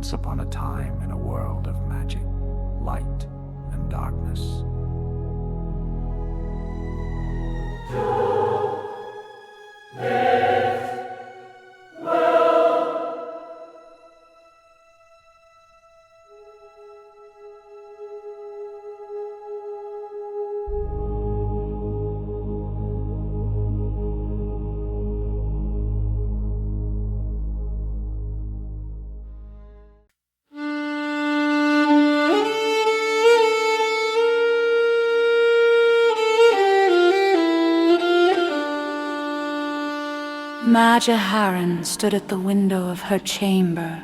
once upon a time in a world of magic, light, and darkness. Maja Haran stood at the window of her chamber,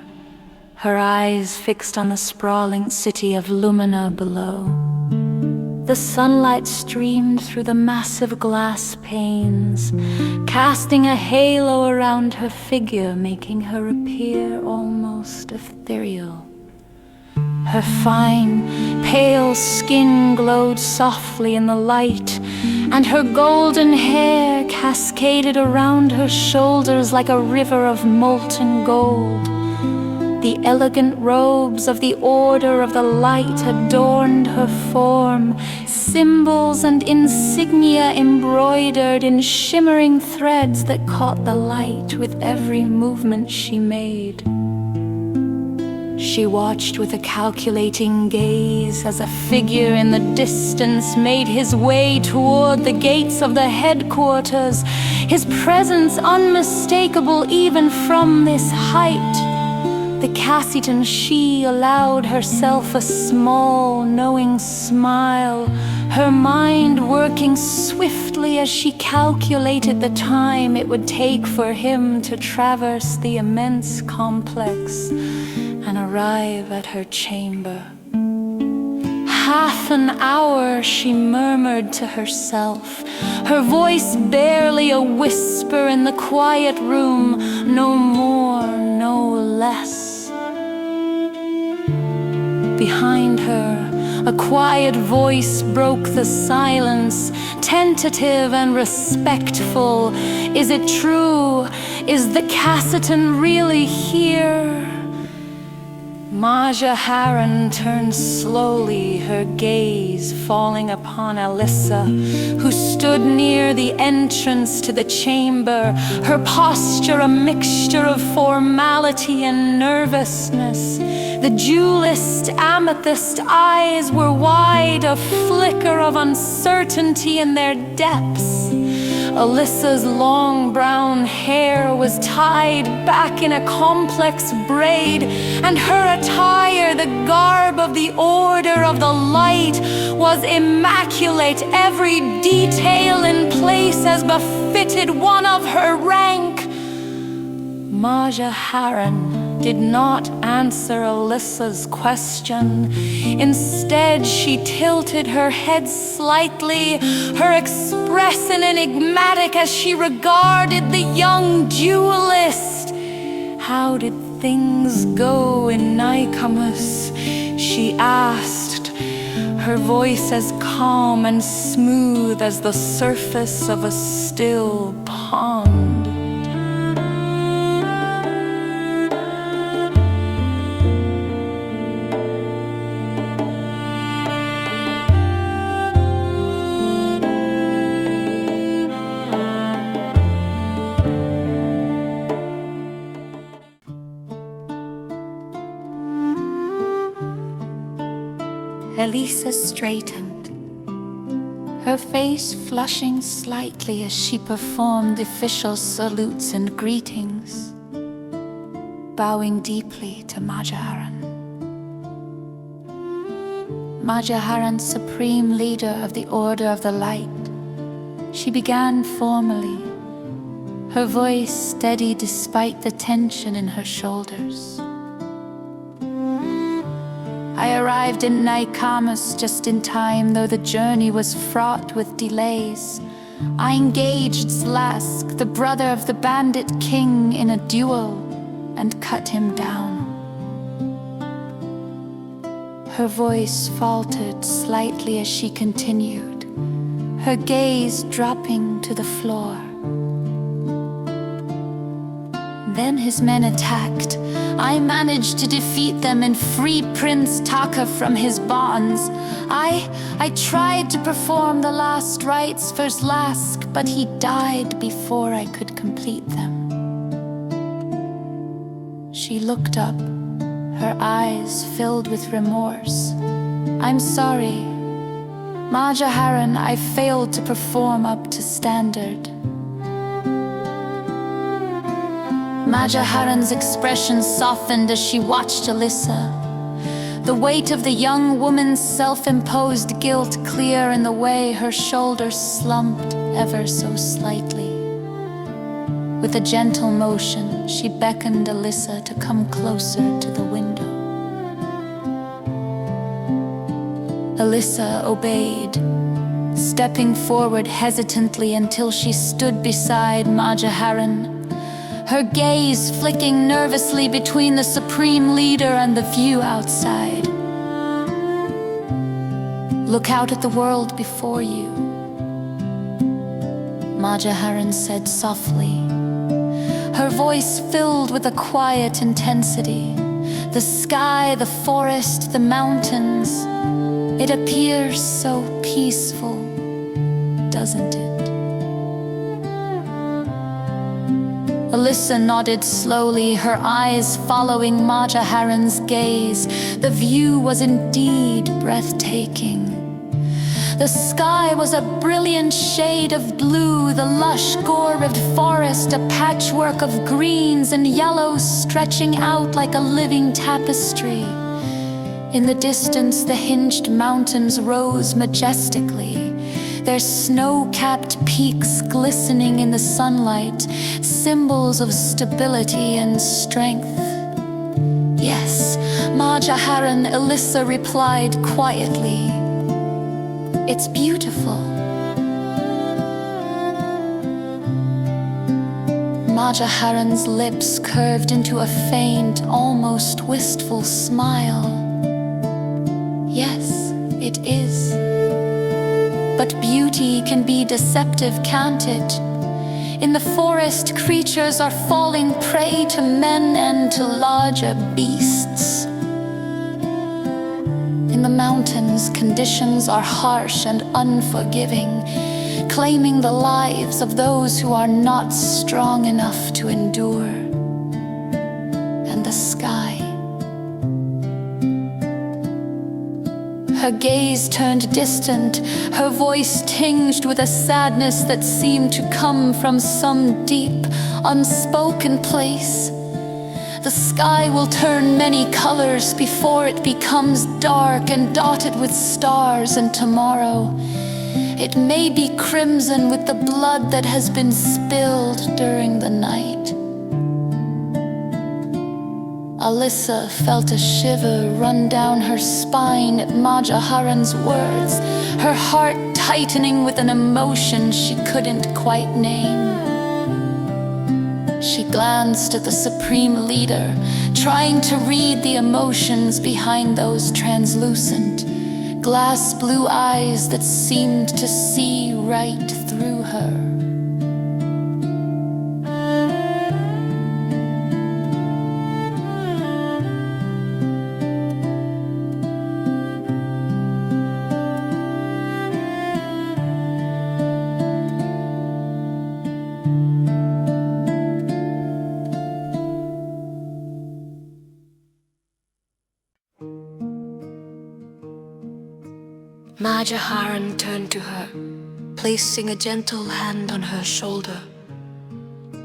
her eyes fixed on the sprawling city of Lumina below. The sunlight streamed through the massive glass panes, casting a halo around her figure, making her appear almost ethereal. Her fine, pale skin glowed softly in the light, and her golden hair cascaded around her shoulders like a river of molten gold. The elegant robes of the Order of the Light adorned her form, symbols and insignia embroidered in shimmering threads that caught the light with every movement she made. She watched with a calculating gaze as a figure in the distance made his way toward the gates of the headquarters, his presence unmistakable even from this height. The Cassitan she allowed herself a small, knowing smile, her mind working swiftly as she calculated the time it would take for him to traverse the immense complex and arrive at her chamber. Half an hour, she murmured to herself, her voice barely a whisper in the quiet room, no more, no less. Behind her, a quiet voice broke the silence, tentative and respectful. Is it true? Is the Cassitan really here? Maja Haran turned slowly, her gaze falling upon Elyssa, who stood near the entrance to the chamber, her posture a mixture of formality and nervousness. The duelist amethyst eyes were wide, a flicker of uncertainty in their depths. Alyssa's long brown hair was tied back in a complex braid, and her attire, the garb of the Order of the Light, was immaculate, every detail in place as befitted one of her rank. Maja Haran did not answer Alyssa's question. Instead, she tilted her head slightly, her expression enigmatic as she regarded the young duelist. How did things go in Naikamos? She asked, her voice as calm and smooth as the surface of a still pond. Elyssa straightened, her face flushing slightly as she performed official salutes and greetings, bowing deeply to Maja Haran. Maja Haran, supreme leader of the Order of the Light, she began formally, her voice steady despite the tension in her shoulders. I arrived in Naikamos just in time, though the journey was fraught with delays. I engaged Slask, the brother of the bandit king, in a duel and cut him down. Her voice faltered slightly as she continued, her gaze dropping to the floor. Then his men attacked. I managed to defeat them and free Prince Taka from his bonds. I tried to perform the last rites for Slask, but he died before I could complete them. She looked up, her eyes filled with remorse. I'm sorry. Maja Haran, I failed to perform up to standard. Maja Haran's expression softened as she watched Elyssa. The weight of the young woman's self-imposed guilt clear in the way her shoulders slumped ever so slightly. With a gentle motion, she beckoned Elyssa to come closer to the window. Elyssa obeyed, stepping forward hesitantly until she stood beside Maja Haran, her gaze flicking nervously between the supreme leader and the view outside. Look out at the world before you, Maja Haran said softly, her voice filled with a quiet intensity. The sky, the forest, the mountains, it appears so peaceful, doesn't it? Elyssa nodded slowly, her eyes following Maja Haran's gaze. The view was indeed breathtaking. The sky was a brilliant shade of blue, the lush gore-ribbed forest a patchwork of greens and yellows stretching out like a living tapestry. In the distance, the hinged mountains rose majestically, their snow-capped peaks glistening in the sunlight, symbols of stability and strength. Yes, Maja Haran, Elyssa replied quietly. It's beautiful. Maja Haran's lips curved into a faint, almost wistful smile. Yes, it is. But beauty can be deceptive, can't it? In the forest, creatures are falling prey to men and to larger beasts. In the mountains, conditions are harsh and unforgiving, claiming the lives of those who are not strong enough to endure. And the sky. Her gaze turned distant, her voice tinged with a sadness that seemed to come from some deep, unspoken place. The sky will turn many colors before it becomes dark and dotted with stars, and tomorrow it may be crimson with the blood that has been spilled during the night. Elyssa felt a shiver run down her spine at Maja Haran's words, her heart tightening with an emotion she couldn't quite name. She glanced at the supreme leader, trying to read the emotions behind those translucent, glass blue eyes that seemed to see right through her. Maja Haran turned to her, placing a gentle hand on her shoulder.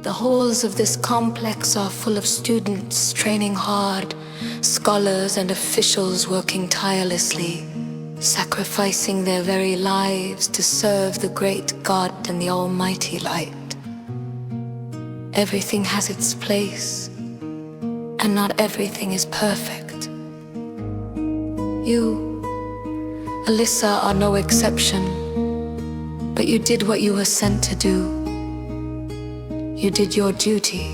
The halls of this complex are full of students training hard, scholars and officials working tirelessly, sacrificing their very lives to serve the great God and the almighty light. Everything has its place, and not everything is perfect. You, Elyssa, are no exception, but you did what you were sent to do. You did your duty.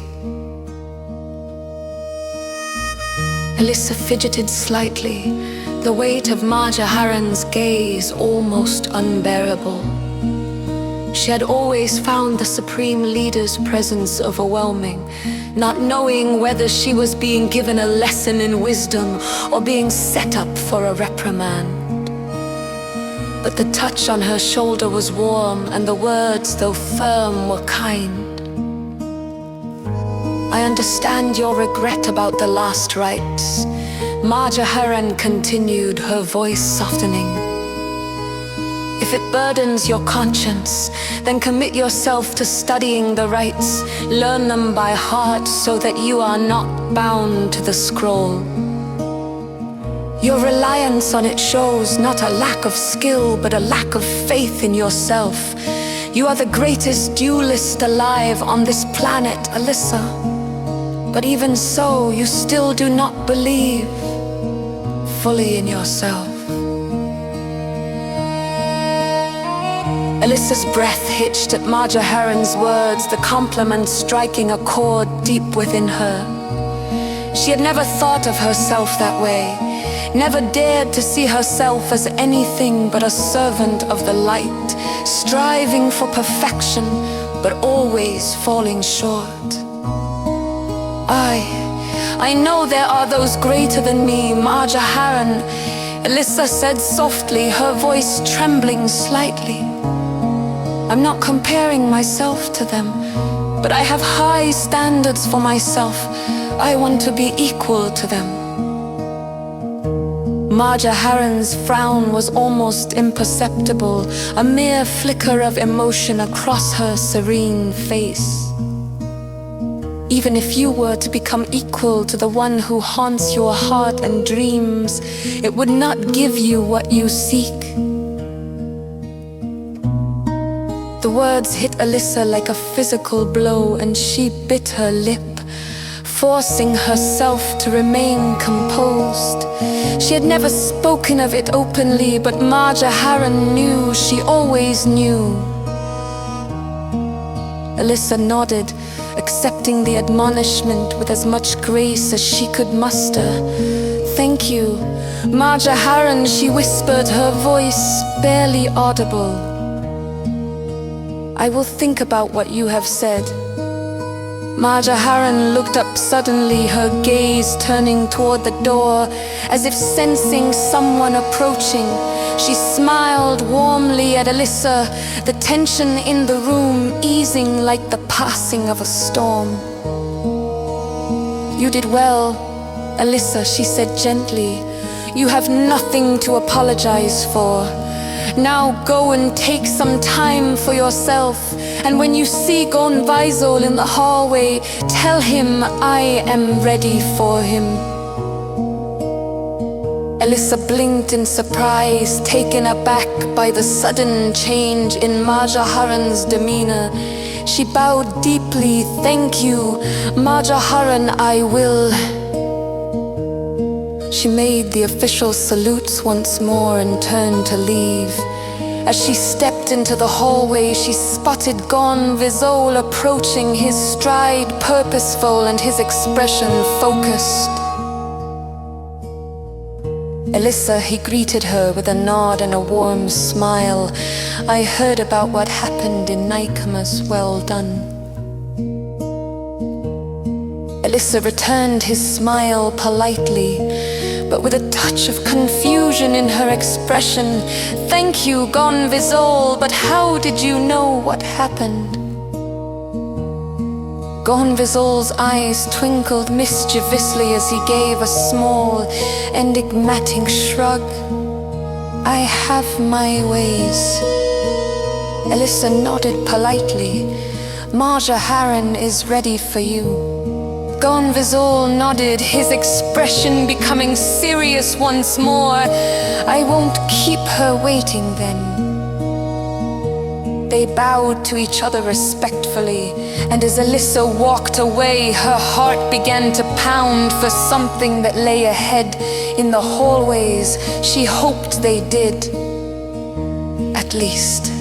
Elyssa fidgeted slightly, the weight of Maja Haran's gaze almost unbearable. She had always found the Supreme Leader's presence overwhelming, not knowing whether she was being given a lesson in wisdom or being set up for a reprimand. But the touch on her shoulder was warm, and the words, though firm, were kind. I understand your regret about the last rites. Maja Haran continued, her voice softening. If it burdens your conscience, then commit yourself to studying the rites. Learn them by heart so that you are not bound to the scroll. Your reliance on it shows not a lack of skill, but a lack of faith in yourself. You are the greatest duelist alive on this planet, Elyssa. But even so, you still do not believe fully in yourself. Elyssa's breath hitched at Maja Haran's words, the compliment striking a chord deep within her. She had never thought of herself that way, never dared to see herself as anything but a servant of the light, striving for perfection, but always falling short. I know there are those greater than me, Maja Haran, Elyssa said softly, her voice trembling slightly. I'm not comparing myself to them, but I have high standards for myself. I want to be equal to them. Maja Haran's frown was almost imperceptible, a mere flicker of emotion across her serene face. Even if you were to become equal to the one who haunts your heart and dreams, it would not give you what you seek. The words hit Elyssa like a physical blow, and she bit her lip, forcing herself to remain composed. She had never spoken of it openly, but Maja Haran knew, she always knew. Elyssa nodded, accepting the admonishment with as much grace as she could muster. Thank you, Maja Haran, she whispered, her voice barely audible. I will think about what you have said. Maja Haran looked up suddenly, her gaze turning toward the door, as if sensing someone approaching. She smiled warmly at Elyssa, the tension in the room easing like the passing of a storm. You did well, Elyssa, she said gently. You have nothing to apologize for. Now go and take some time for yourself, and when you see Gonvizol in the hallway, tell him I am ready for him. Elyssa blinked in surprise, taken aback by the sudden change in Maja Haran's demeanor. She bowed deeply. Thank you, Maja Haran, I will. She made the official salutes once more and turned to leave. As she stepped into the hallway, she spotted Gonvizol approaching, his stride purposeful and his expression focused. Elyssa, he greeted her with a nod and a warm smile. I heard about what happened in Naikamos, well done. Elyssa returned his smile politely, but with a touch of confusion in her expression. Thank you, Gonvizol, but how did you know what happened? Gonvizol's eyes twinkled mischievously as he gave a small, enigmatic shrug. I have my ways. Elyssa nodded politely. Maja Haran is ready for you. Gonvizol nodded, his expression becoming serious once more. I won't keep her waiting then. They bowed to each other respectfully, and as Elyssa walked away, her heart began to pound for something that lay ahead in the hallways. She hoped they did, at least.